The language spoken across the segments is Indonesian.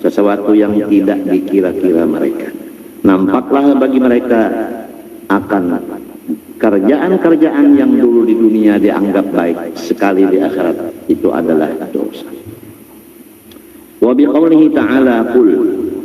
sesuatu yang tidak dikira-kira mereka. Nampaklah bagi mereka akan kerjaan-kerjaan yang dulu di dunia dianggap baik, sekali di akhirat itu adalah dosa. Wa biqaulihi ta'ala qul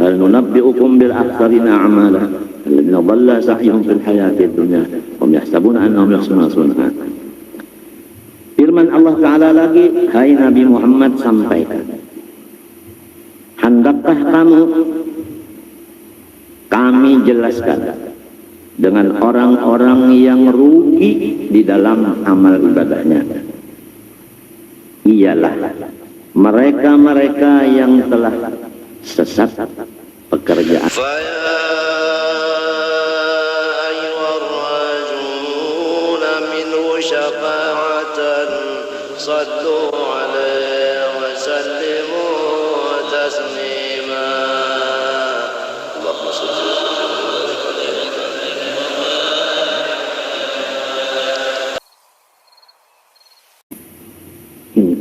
hal nunabbi'ukum bil akhsarina a'mala alladziina dhalla sa'yuhum fil hayatid dunya wa yahsabuna annahum yuhsinuna sun'a. Firman Allah Ta'ala lagi, hai Nabi Muhammad, sampaikan, hendakkah kami jelaskan dengan orang-orang yang rugi di dalam amal ibadahnya? Ialah mereka-mereka yang telah sesat pekerjaan.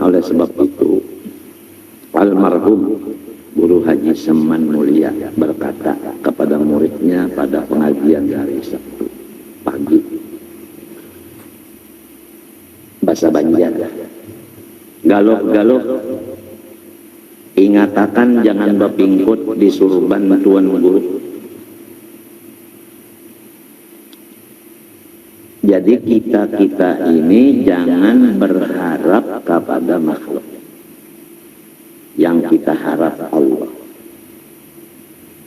Oleh sebab itu, almarhum Guru Haji Seman Mulia berkata kepada muridnya pada pengajian hari Sabtu pagi, bahasa Banjar, galok-galok ingatakan jangan bapingkut disuruh bantuan guru. Jadi kita ini jangan berharap kepada makhluk, yang kita harap Allah.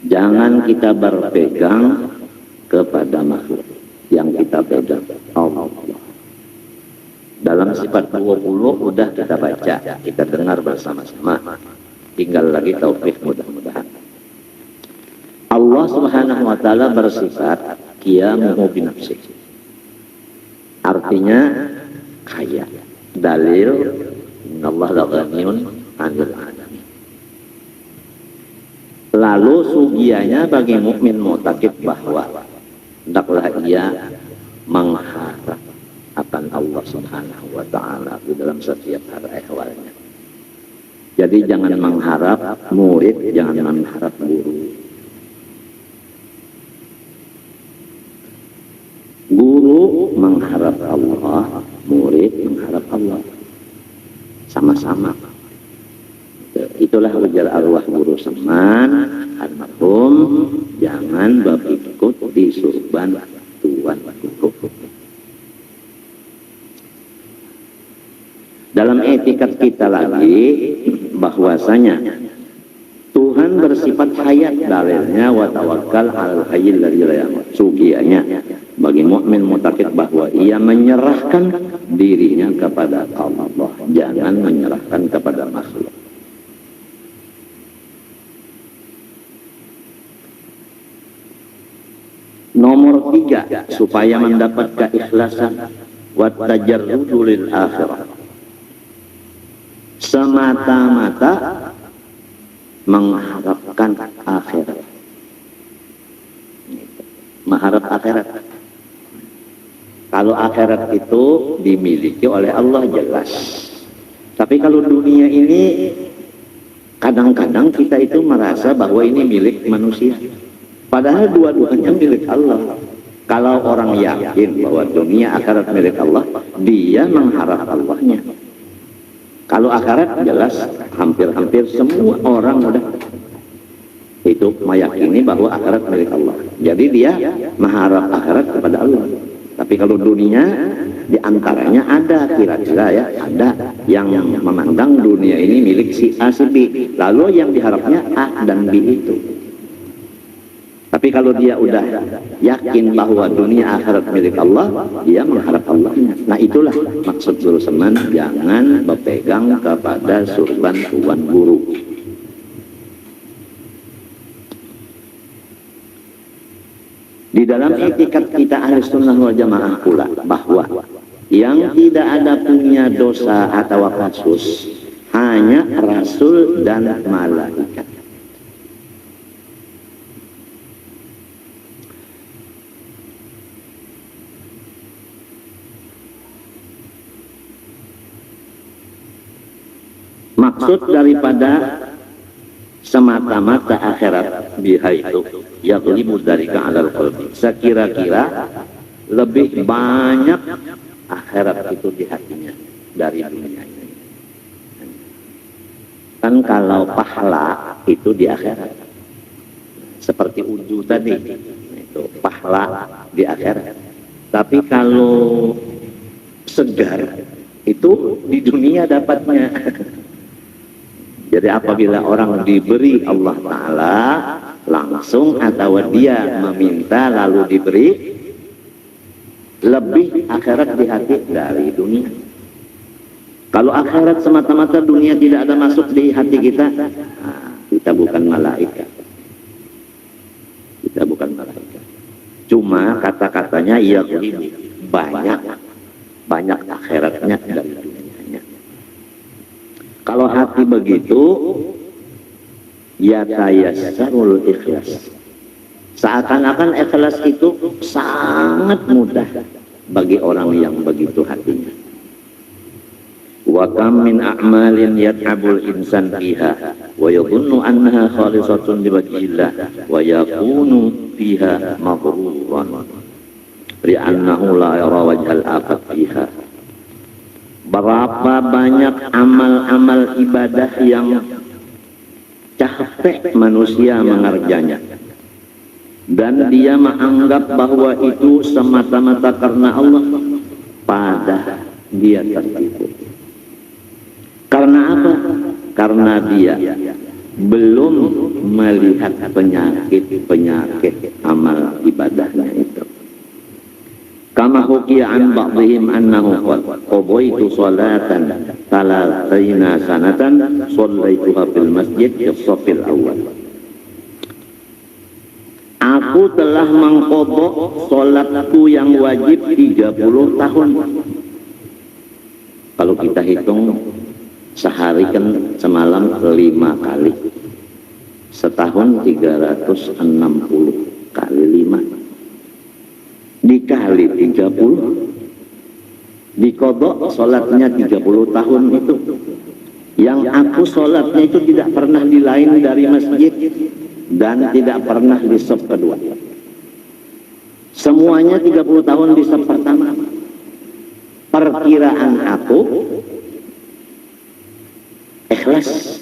Jangan kita berpegang kepada makhluk, yang kita pegang Allah. Dalam sifat 20 udah kita baca, kita dengar bersama-sama. Tinggal lagi taufik mudah-mudahan. Allah Subhanahu wa taala bersifat qiyamuhu binafsihi. Artinya kaya. Dalil innallaha la ghaniyun 'anil 'alamin. Lalu sugianya bagi mukmin mu'taqid bahwa hendaklah ia mengharap akan Allah Subhanahu wa taala di dalam setiap hal ehwalnya. Jadi jangan mengharap murid, jangan mengharap guru. Guru mengharap Allah, murid mengharap Allah, sama-sama. Itulah ujar arwah Guru Seman almarhum, jangan berikut di surban tuan guru. Dalam etikat kita lagi bahwasanya Tuhan bersifat hayat, dalilnya wa tawakkal 'alal hayyil ladzi la yamut. Sugianya bagi mukmin mu'taqid bahwa ia menyerahkan dirinya kepada Allah, jangan menyerahkan kepada makhluk. Nomor 3, supaya mendapat keikhlasan wa tajarrudu lil akhirah, semata-mata mengharapkan akhirat, mengharap akhirat. Kalau akhirat itu dimiliki oleh Allah jelas. Tapi kalau dunia ini kadang-kadang kita itu merasa bahwa ini milik manusia. Padahal dua-duanya milik Allah. Kalau orang yakin bahwa dunia akhirat milik Allah, dia mengharap Allahnya. Kalau akhirat jelas hampir-hampir semua orang udah itu meyakini bahwa akhirat milik Allah. Jadi dia mengharap akhirat kepada Allah. Tapi kalau dunia diantaranya ada kira-kira ya, ada yang memandang dunia ini milik si A si B, lalu yang diharapnya A dan B itu. Tapi kalau dia udah yakin bahwa dunia akhirat milik Allah, dia mengharap Allahnya. Nah itulah maksud Guru Seman, jangan berpegang kepada surban tuan guru. Di dalam etikat kita Ahlussunnah wal Jamaah pula bahwa yang tidak ada punya dosa atau kasus hanya Rasul dan malaikat. Maksud daripada semata-mata akhirat bihaitu yaghlibu dzalika 'alal qalbi. Sekira-kira lebih banyak akhirat itu di hatinya dari dunia ini. Kan kalau pahala itu di akhirat. Seperti uju tadi, itu pahala di akhirat. Tapi kalau segar itu di dunia dapatnya. Jadi apabila orang diberi Allah Ta'ala langsung atau dia meminta lalu diberi, lebih akhirat di hati dari dunia. Kalau akhirat semata-mata dunia tidak ada masuk di hati kita, kita bukan malaikat. Kita bukan malaikat. Cuma kata-katanya ya banyak akhiratnya dari dunianya. Kalau hati begitu, ya tayassarul ikhlas. Seakan-akan ikhlas itu sangat mudah bagi orang yang begitu hatinya. Wa kam min a'malin yat'abul insan fiha wa yadhunnu annaha khalisatun liwajhillah wa yakunu fiha maghruran li'annahu la yara wajhal akhir fiha. Berapa banyak amal-amal ibadah yang capek manusia mengerjanya, dan dia menganggap bahwa itu semata-mata karena Allah, padahal dia tertipu. Karena apa? Karena dia belum melihat penyakit amal ibadahnya itu. Kama hukiya an ba'dihim annahu qadaitu salatan talatina sanatan shallaituha fil masjid fi shafil awal. Aku telah mengqadha salatku yang wajib 30 tahun. Kalau kita hitung sehari kan semalam 5 kali, setahun 360 kali 5 dikali 30, dikodok sholatnya 30 tahun itu. Yang aku sholatnya itu tidak pernah di lain dari masjid dan tidak pernah di shaf kedua. Semuanya 30 tahun di shaf pertama. Perkiraan aku ikhlas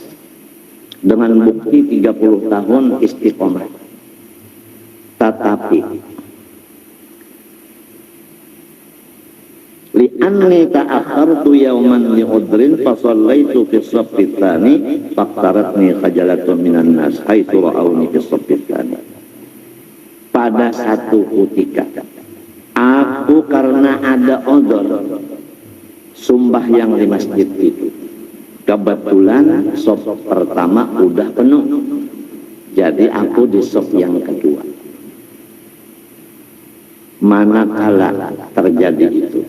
dengan bukti 30 tahun istiqomah. Tetapi li'anni ta'akhartu yawman li'udrin fasallaitu fi shaffi tsani faqtaratni khajalatun minan nas haitsu ra'awni fi shaffi tsani. Pada satu ketika aku karena ada odor sembahyang di masjid itu, kebetulan shaf pertama udah penuh, jadi aku di shaf yang kedua. Manakala terjadi itu,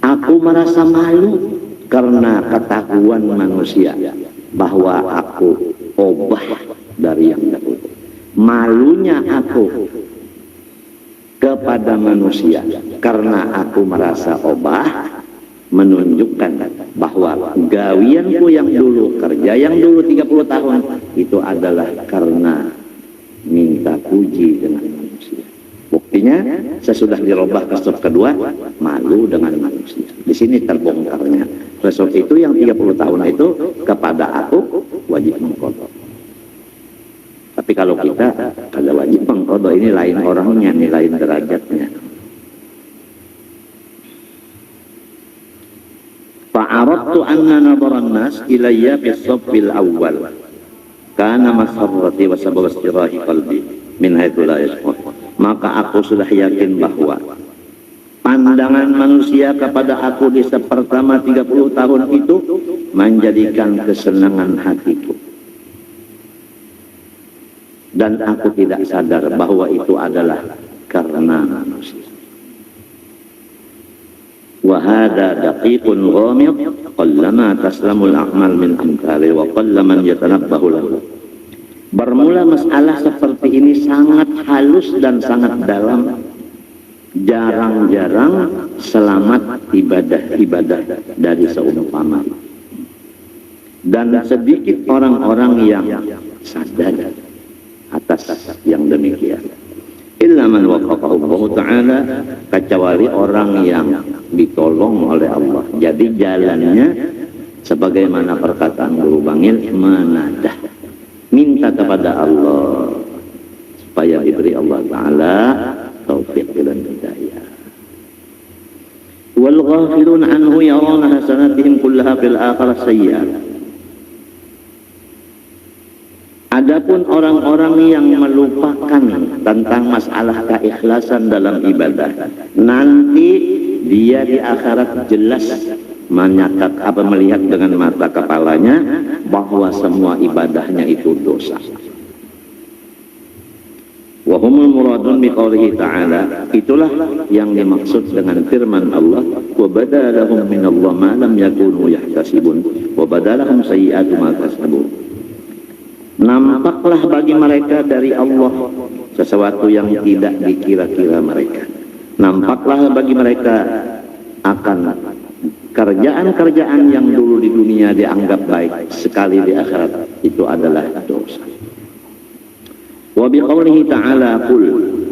aku merasa malu karena ketahuan manusia bahwa aku obah dari yang dahulu. Malunya aku kepada manusia karena aku merasa obah menunjukkan bahwa gawianku yang dulu, kerja yang dulu 30 tahun itu adalah karena minta puji dengan manusia. Buktinya sesudah dirubah ke shaf kedua, malu dengan manusia. Di sini terbongkarnya. Shaf itu yang 30 tahun itu kepada aku wajib mengqadha. Tapi kalau kita kada wajib mengqadha, ini lain orangnya, ini lain derajatnya. Fa'aradtu anna nadharan nas ilayya fi shafil awwal kana masarrati wa sabab istirahi qalbi min haitsu la yashkur. Maka aku sudah yakin bahwa pandangan manusia kepada aku di shaf pertama 30 tahun itu menjadikan kesenangan hatiku, dan aku tidak sadar bahwa itu adalah karena manusia. Wa hadha daqiqun ghamid qallama taslamul a'mal min amthali wa qallaman yatanabbahu lahu. Bermula masalah seperti ini sangat halus dan sangat dalam. Jarang-jarang selamat ibadah-ibadah dari seumpama. Dan sedikit orang-orang yang sadar atas yang demikian. Illa man waqafahu Allah Ta'ala, kecuali orang yang ditolong oleh Allah. Jadi jalannya sebagaimana perkataan Guru Bangil, menadah, minta kepada Allah supaya diberi Allah Ta'ala taufik dan hidayah. Wal ghafilun anhu yarawna hasanatihim kullaha fil akhirah sayyi'ah. Adapun orang-orang yang melupakan tentang masalah keikhlasan dalam ibadah, nanti dia di akhirat jelas melihat dengan mata kepalanya bahwa semua ibadahnya itu dosa. Wa humul muradun bi qoulihi ta'ala, itulah yang dimaksud dengan firman Allah, wa badalahum minallahi ma lam yakunu yahtasibun wa badalahum sayyi'atu ma kasabu. Nampaklah bagi mereka dari Allah sesuatu yang tidak dikira-kira mereka. Nampaklah bagi mereka akan kerjaan-kerjaan yang dulu di dunia dianggap baik, sekali di akhirat itu adalah dosa. Wa biqaulihi ta'ala, qul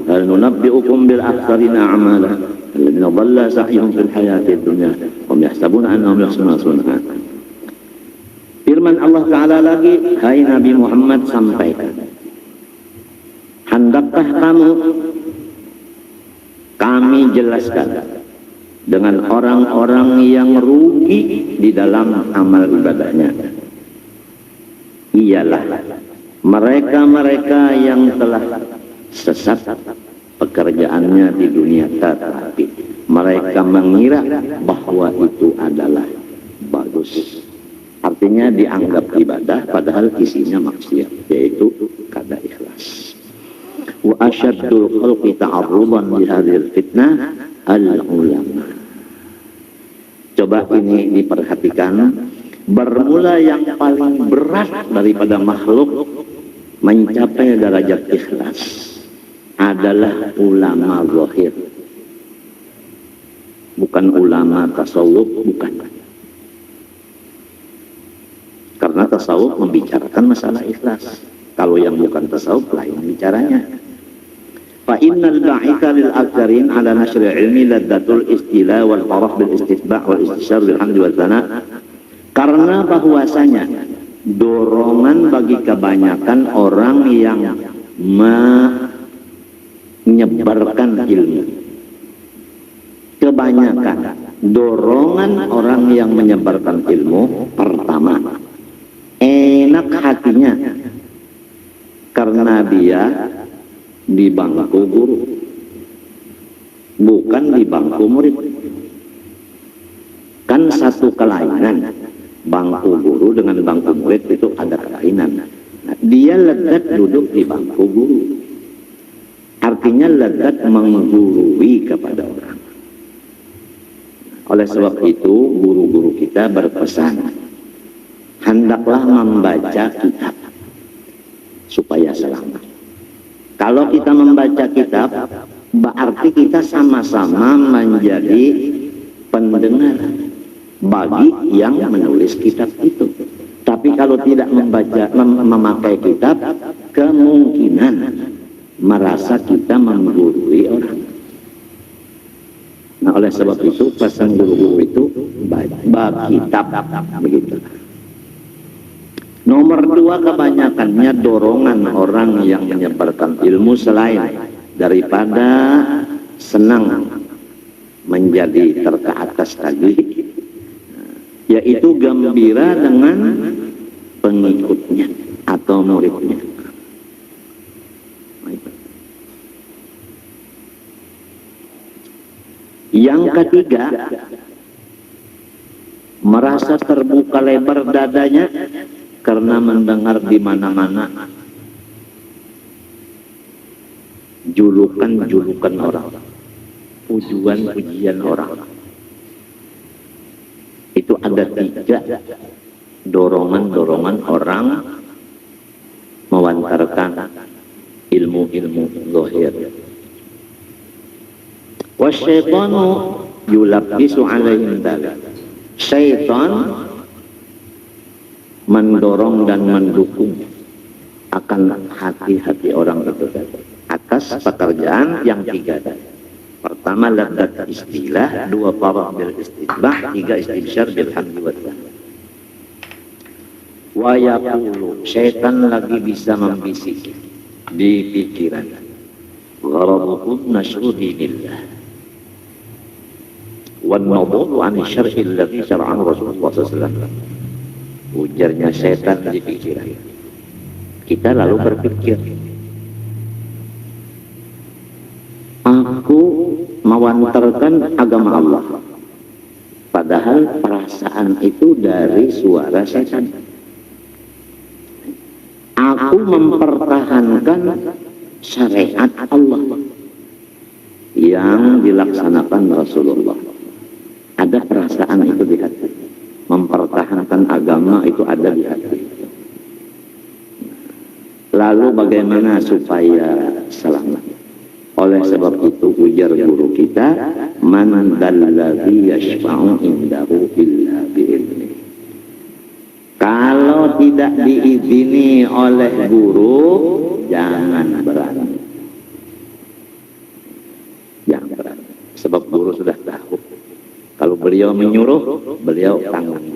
hal nunabbi'ukum bil akhsarina a'mala alladziina dhalla sa'yuhum fil hayatid dunya wa hum yahsabuna annahum yuhsinuna sun'a. Firman Allah Ta'ala lagi, hai Nabi Muhammad, sampaikan, hendakkah kami jelaskan dengan orang-orang yang rugi di dalam amal ibadahnya. Ialah mereka-mereka yang telah sesat pekerjaannya di dunia, tetapi mereka mengira bahwa itu adalah bagus. Artinya dianggap ibadah padahal isinya maksiat, yaitu kada ikhlas. Wa asyaddul khalqi ta'arrudan li hadhil fitnah al-ulama. Coba ini diperhatikan, bermula yang paling berat daripada makhluk mencapai derajat ikhlas adalah ulama zahir, bukan ulama tasawuf, bukan. Karena tasawuf membicarakan masalah ikhlas. Kalau yang bukan tasawuf lain bicaranya. Fa innal ba'ika lil aktarin ala nasri ilmi laddatul istila wal farah bil istitba' wal istishar bil hamdi wal thana. Karena bahwasanya dorongan bagi kebanyakan orang yang menyebarkan ilmu. Kebanyakan dorongan orang yang menyebarkan ilmu, pertama, enak hatinya karena dia di bangku guru, bukan di bangku murid. Kan satu kelainan, bangku guru dengan bangku murid itu ada kelainan. Nah, dia legat duduk di bangku guru, artinya legat menggurui kepada orang. Oleh sebab itu guru-guru kita berpesan, hendaklah membaca kitab supaya selamat. Kalau kita membaca kitab, berarti kita sama-sama menjadi pendengar bagi yang menulis kitab itu. Tapi kalau tidak memakai kitab, kemungkinan merasa kita menggurui orang. Nah, oleh sebab itu pesan guru-guru itu baca kitab, begitu. Nomor dua, kebanyakannya dorongan orang yang menyebarkan ilmu selain daripada senang menjadi terkeatas tadi, yaitu gembira dengan pengikutnya atau muridnya. Yang ketiga, merasa terbuka lebar dadanya karena mendengar di mana-mana julukan-julukan orang, pujian-pujian orang. Itu ada tiga dorongan-dorongan orang mewantarkan ilmu-ilmu zahir. Wasyaitanu yulabbisu alaihim dzalik. Syaitan mendorong dan mendukung akan hati-hati orang itu atas pekerjaan yang tiga tadi. Pertama ladzat istilah, dua farah bil istibah, tiga istibsyar bil hamdi wa ta'ala. Wa yaqulu, syaitan lagi bisa membisik di pikiran. Gharabukum nashru dinillah. Wan nadulu an syar'i alladhi syara'ahu Rasulullah SAW. Ujarnya syaitan di pikiran. Kita lalu berpikir, aku mewantarkan agama Allah. Padahal perasaan itu dari suara setan. Aku mempertahankan syariat Allah yang dilaksanakan Rasulullah. Ada perasaan itu di hati. Mempertahankan agama itu ada di hati. Lalu bagaimana supaya selamat? Oleh sebab itu ujar guru kita, man dalladzi yashfa'u indahu illa bi'idznih. Kalau tidak diizini oleh guru, jangan berani. Jangan berani. Sebab guru sudah tahu. Kalau beliau menyuruh, beliau tanggung